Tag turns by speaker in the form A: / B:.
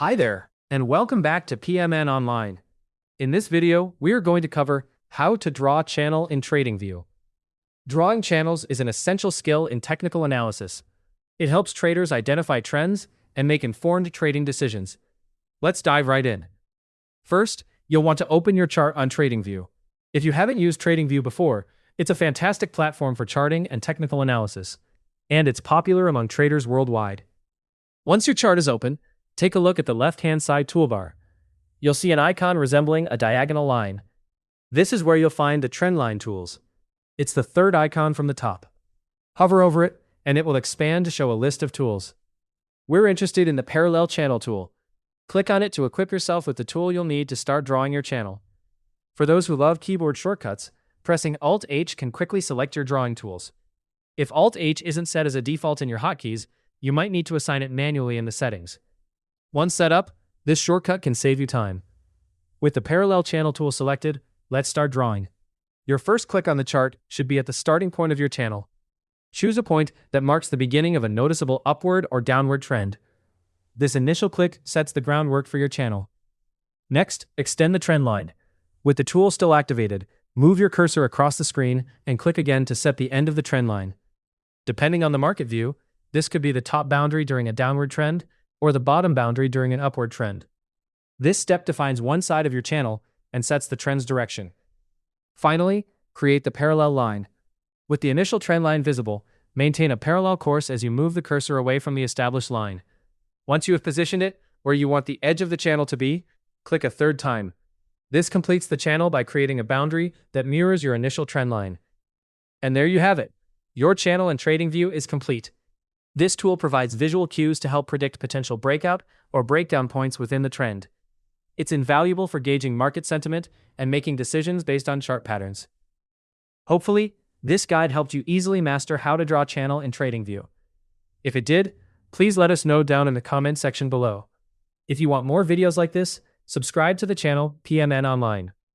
A: Hi there, and welcome back to PMN Online. In this video, we are going to cover how to draw a channel in TradingView. Drawing channels is an essential skill in technical analysis. It helps traders identify trends and make informed trading decisions. Let's dive right in. First, you'll want to open your chart on TradingView. If you haven't used TradingView before, it's a fantastic platform for charting and technical analysis, and it's popular among traders worldwide. Once your chart is open, take a look at the left-hand side toolbar. You'll see an icon resembling a diagonal line. This is where you'll find the Trendline tools. It's the third icon from the top. Hover over it, and it will expand to show a list of tools. We're interested in the Parallel Channel tool. Click on it to equip yourself with the tool you'll need to start drawing your channel. For those who love keyboard shortcuts, pressing Alt-H can quickly select your drawing tools. If Alt-H isn't set as a default in your hotkeys, you might need to assign it manually in the settings. Once set up, this shortcut can save you time. With the Parallel Channel tool selected, let's start drawing. Your first click on the chart should be at the starting point of your channel. Choose a point that marks the beginning of a noticeable upward or downward trend. This initial click sets the groundwork for your channel. Next, extend the trend line. With the tool still activated, move your cursor across the screen and click again to set the end of the trend line. Depending on the market view, this could be the top boundary during a downward trend or the bottom boundary during an upward trend. This step defines one side of your channel and sets the trend's direction. Finally, create the parallel line. With the initial trend line visible, maintain a parallel course as you move the cursor away from the established line. Once you have positioned it where you want the edge of the channel to be, click a third time. This completes the channel by creating a boundary that mirrors your initial trend line. And there you have it. Your channel in TradingView is complete. This tool provides visual cues to help predict potential breakout or breakdown points within the trend. It's invaluable for gauging market sentiment and making decisions based on chart patterns. Hopefully, this guide helped you easily master how to draw a channel in TradingView. If it did, please let us know down in the comment section below. If you want more videos like this, subscribe to the channel PMN Online.